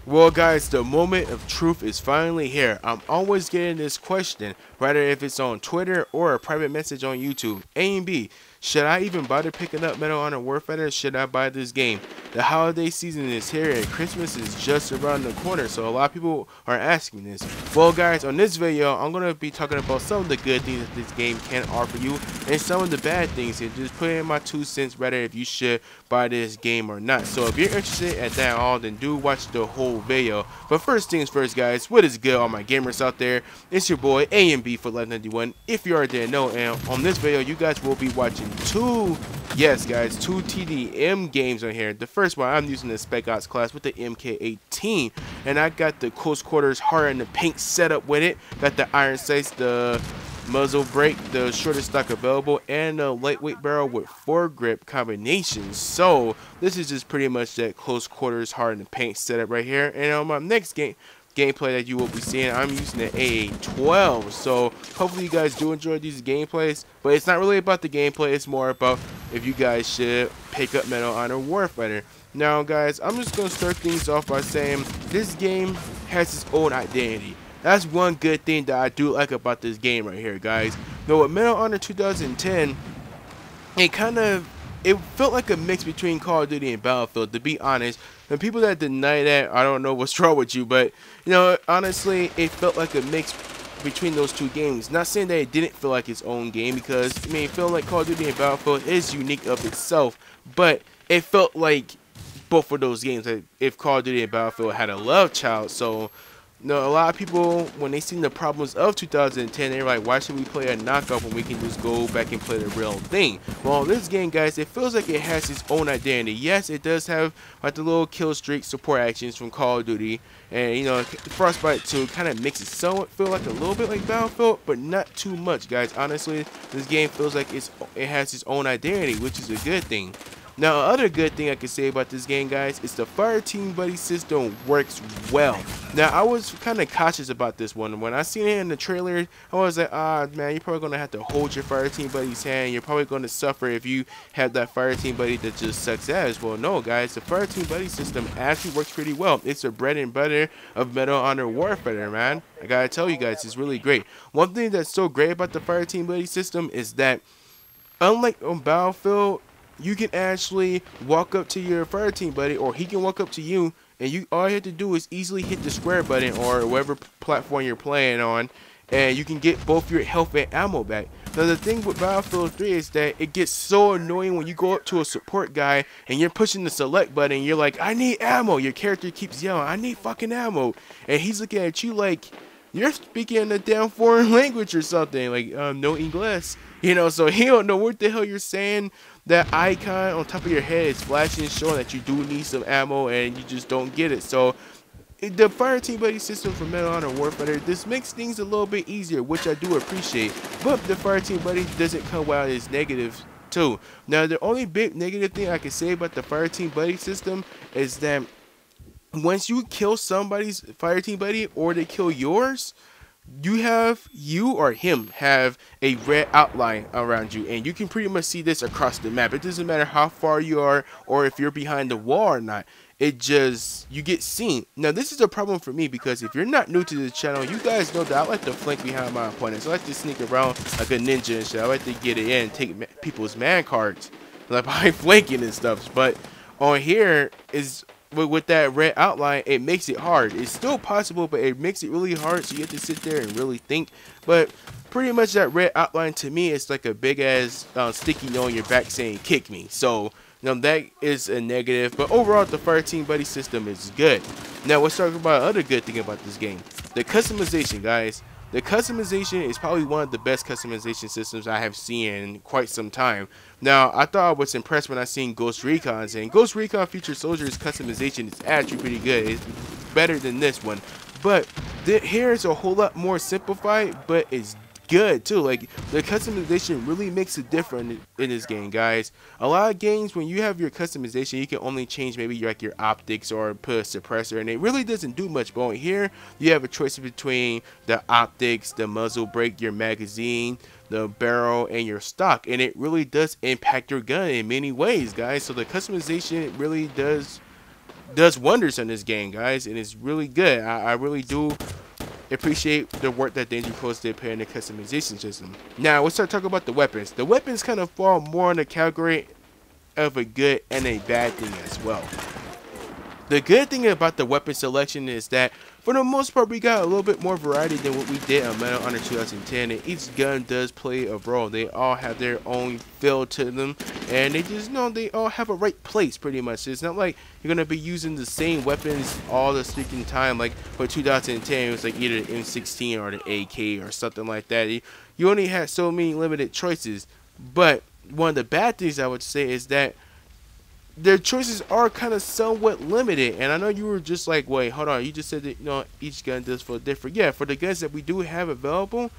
Well guys, the moment of truth is finally here. I'm always getting this question, whether if it's on Twitter or a private message on YouTube. A and B, should I even bother picking up Medal of Honor Warfighter? Should I buy this game? The holiday season is here and Christmas is just around the corner, so a lot of people are asking this. Well guys, on this video, I'm going to be talking about some of the good things that this game can offer you and some of the bad things, and just put in my 2 cents whether if you should buy this game or not. So if you're interested at that all, then do watch the whole video. But first things first guys, what is good all my gamers out there? It's your boy A and B for Life 91, if you already didn't know, and on this video you guys will be watching two TDM games on here. The first one, I'm using the Spec Ops class with the MK18, and I got the close quarters hard in the paint setup with it. Got the iron sights, the muzzle brake, the shortest stock available, and a lightweight barrel with foregrip combination. So this is just pretty much that close quarters hard in the paint setup right here. And on my next gameplay that you will be seeing, I'm using the AA-12. So hopefully you guys do enjoy these gameplays, but it's not really about the gameplay, it's more about if you guys should pick up Medal of Honor Warfighter. Now guys, I'm just going to start things off by saying this game has its own identity. That's one good thing that I do like about this game right here, guys. Now with Medal of Honor 2010, it felt like a mix between Call of Duty and Battlefield, to be honest. And people that deny that, I don't know what's wrong with you, but you know, honestly, it felt like a mix between those two games. Not saying that it didn't feel like its own game, because I mean, it felt like Call of Duty and Battlefield is unique of itself, but it felt like both of those games, like if Call of Duty and Battlefield had a love child. So no, a lot of people, when they seen the problems of 2010, they're like, why should we play a knockoff when we can just go back and play the real thing? Well, this game, guys, it feels like it has its own identity. Yes, it does have like the little kill streak support actions from Call of Duty, and you know, Frostbite 2 kind of makes it somewhat feel like a little bit like Battlefield, but not too much, guys. Honestly, this game feels like it has its own identity, which is a good thing. Now, other good thing I can say about this game, guys, is the fire team buddy system works well. Now, I was kind of cautious about this one. When I seen it in the trailer, I was like, man, you're probably going to have to hold your fire team buddy's hand. You're probably going to suffer if you have that fire team buddy that just sucks ass. Well, no, guys, the fire team buddy system actually works pretty well. It's the bread and butter of Medal of Honor Warfighter, man. I gotta tell you guys, it's really great. One thing that's so great about the fire team buddy system is that, unlike on Battlefield, you can actually walk up to your fire team buddy, or he can walk up to you, and all you have to do is easily hit the square button or whatever platform you're playing on, and you can get both your health and ammo back. Now the thing with Battlefield 3 is that it gets so annoying when you go up to a support guy and you're pushing the select button and you're like, I need ammo. Your character keeps yelling, I need fucking ammo, and he's looking at you like you're speaking a damn foreign language or something, like no English, you know, so he don't know what the hell you're saying. That icon on top of your head is flashing, showing that you do need some ammo, and you just don't get it. So the fire team buddy system for Medal of Honor Warfighter, this makes things a little bit easier, which I do appreciate. But the fire team buddy doesn't come out as negative too. Now the only big negative thing I can say about the fire team buddy system is that once you kill somebody's fire team buddy, or they kill yours, you or him have a red outline around you, and you can pretty much see this across the map. It doesn't matter how far you are or if you're behind the wall or not. You get seen. Now this is a problem for me, because if you're not new to the channel, you guys know that I like to flank behind my opponents. I like to sneak around like a ninja and shit. I like to get it in and take people's man cards, like by flanking and stuff. But on here is with that red outline, it makes it hard. It's still possible, but it makes it really hard, so you have to sit there and really think. But pretty much that red outline to me is like a big ass sticky note on your back saying kick me. So you know, that is a negative, but overall the fire team buddy system is good. Now let's talk about another good thing about this game, the customization, guys. The customization is probably one of the best customization systems I have seen in quite some time. Now, I thought I was impressed when I seen Ghost Recon's, and Ghost Recon Future Soldier's customization is actually pretty good. It's better than this one. But here is a whole lot more simplified, but it's good too. Like, the customization really makes a difference in this game, guys. A lot of games, when you have your customization, you can only change maybe like your optics or put a suppressor, and it really doesn't do much. But here you have a choice between the optics, the muzzle brake, your magazine, the barrel, and your stock, and it really does impact your gun in many ways, guys. So the customization really does does wonders in this game, guys, and it's really good. I really do appreciate the work that Danger Close did put in the customization system. Now, let's start talking about the weapons. The weapons kind of fall more in the category of a good and a bad thing as well. The good thing about the weapon selection is that for the most part we got a little bit more variety than what we did on Medal of Honor 2010, and each gun does play a role. They all have their own feel to them, and they just know they all have a right place pretty much. It's not like you're gonna be using the same weapons all the sticking time. Like for 2010 it was like either the M16 or the AK or something like that. You only had so many limited choices. But one of the bad things I would say is that their choices are kind of somewhat limited. And I know you were just like, wait, hold on, you just said that, you know, each gun does feel different. Yeah, for the guns that we do have available,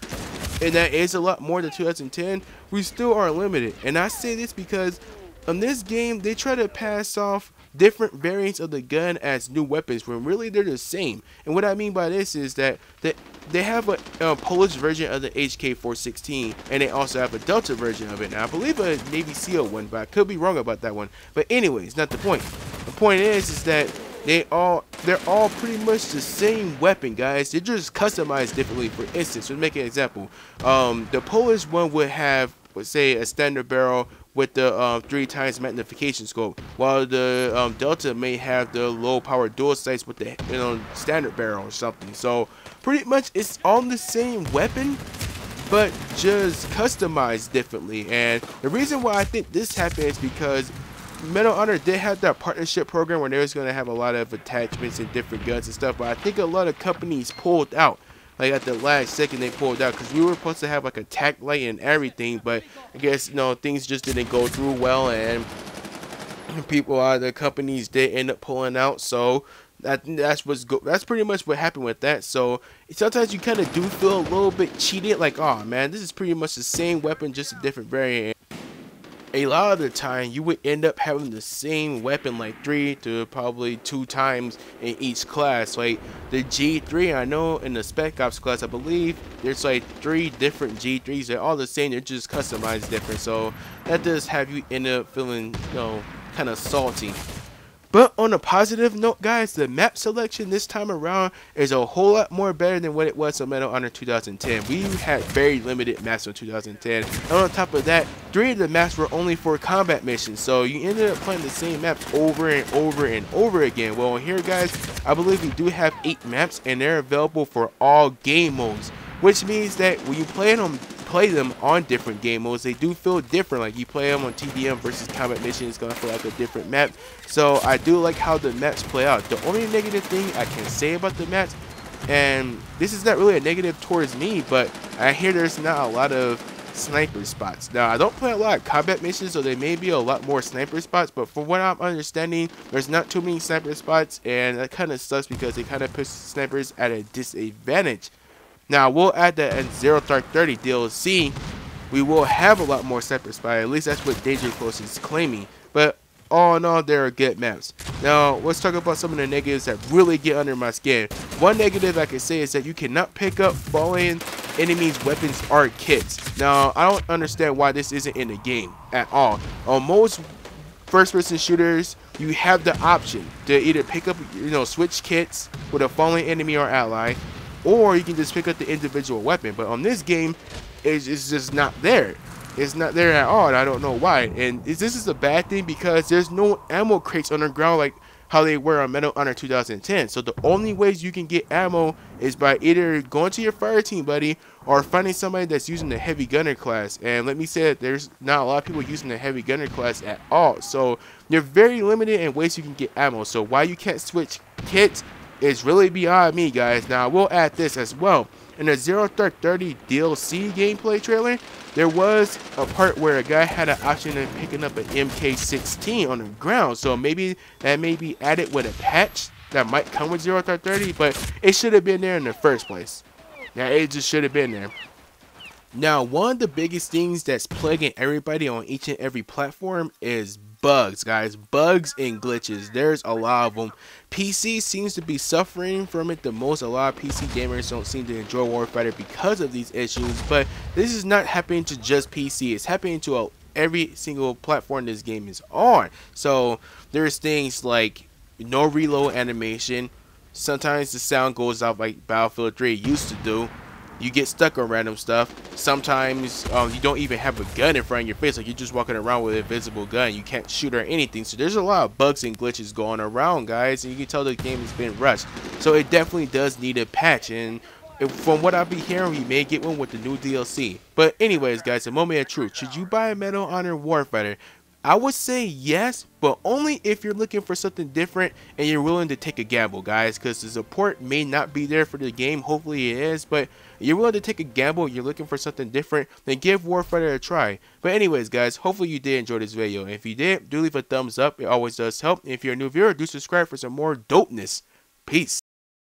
and that is a lot more than 2010, we still are limited. And I say this because in this game they try to pass off different variants of the gun as new weapons when really they're the same. And what I mean by this is that they have a Polish version of the HK416, and they also have a Delta version of it. Now I believe a Navy SEAL one, but I could be wrong about that one. But anyways, not the point. The point is that they're all pretty much the same weapon, guys. They're just customized differently. For instance, let's make an example. The Polish one would have, let's say, a standard barrel with the 3 times magnification scope, while the Delta may have the low power dual sights with the standard barrel or something. So pretty much it's all the same weapon, but just customized differently. And the reason why I think this happened is because Medal of Honor did have that partnership program where they was going to have a lot of attachments and different guns and stuff, but I think a lot of companies pulled out. Like at the last second they pulled out, because we were supposed to have like a tac light and everything, but I guess, you know, things just didn't go through well, and people out of the companies did end up pulling out. So that's pretty much what happened with that. So sometimes you kind of do feel a little bit cheated, like, oh man, this is pretty much the same weapon, just a different variant. A lot of the time you would end up having the same weapon like 3 to probably 2 times in each class. Like the G3, I know in the Spec Ops class, I believe there's like 3 different G3s. They're all the same, they're just customized different. So that does have you end up feeling, you know, kind of salty. But on a positive note, guys, the map selection this time around is a whole lot more better than what it was on Medal of Honor 2010. We had very limited maps on 2010. And on top of that, 3 of the maps were only for combat missions. So you ended up playing the same maps over and over and over again. Well, here, guys, I believe we do have 8 maps, and they're available for all game modes. Which means that when you play them on different game modes, they do feel different. Like you play them on TDM versus combat mission, it's gonna feel like a different map. So I do like how the maps play out. The only negative thing I can say about the maps, and this is not really a negative towards me, but I hear there's not a lot of sniper spots. Now I don't play a lot of combat missions, so there may be a lot more sniper spots, but from what I'm understanding, there's not too many sniper spots, and that kind of sucks because they kind of push snipers at a disadvantage. Now, we'll add that in Zero Dark 30 DLC, we will have a lot more sniper spots. At least that's what Danger Close is claiming. But all in all, there are good maps. Now, let's talk about some of the negatives that really get under my skin. One negative I can say is that you cannot pick up fallen enemies' weapons or kits. Now, I don't understand why this isn't in the game at all. On most first-person shooters, you have the option to either pick up, switch kits with a fallen enemy or ally, or you can just pick up the individual weapon. But on this game, it's just not there. It's not there at all, and I don't know why. And this is a bad thing because there's no ammo crates on the ground like how they were on Medal of Honor 2010. So the only ways you can get ammo is by either going to your fire team buddy or finding somebody that's using the heavy gunner class. And let me say that there's not a lot of people using the heavy gunner class at all. So you're very limited in ways you can get ammo. So why you can't switch kits is really beyond me, guys. Now, we'll add this as well. In the Zero Dark 30 DLC gameplay trailer, there was a part where a guy had an option of picking up an MK16 on the ground. So maybe that may be added with a patch that might come with Zero Dark 30, but it should have been there in the first place. Yeah, it just should have been there. Now, one of the biggest things that's plaguing everybody on each and every platform is bugs, guys. Bugs and glitches. There's a lot of them. PC seems to be suffering from it the most. A lot of PC gamers don't seem to enjoy Warfighter because of these issues, but this is not happening to just PC. It's happening to every single platform this game is on. So there's things like no reload animation. Sometimes the sound goes out like Battlefield 3 used to do. You get stuck on random stuff. Sometimes you don't even have a gun in front of your face. Like you're just walking around with an invisible gun. You can't shoot or anything. So there's a lot of bugs and glitches going around, guys. And you can tell the game has been rushed. So it definitely does need a patch. And from what I've been hearing, we may get one with the new DLC. But anyways, guys, a moment of truth. Should you buy a Medal of Honor Warfighter? I would say yes, but only if you're looking for something different and you're willing to take a gamble, guys, because the support may not be there for the game. Hopefully it is, but you're willing to take a gamble, you're looking for something different, then give Warfighter a try. But anyways, guys, hopefully you did enjoy this video. And if you did, do leave a thumbs up. It always does help. And if you're a new viewer, do subscribe for some more dopeness. Peace.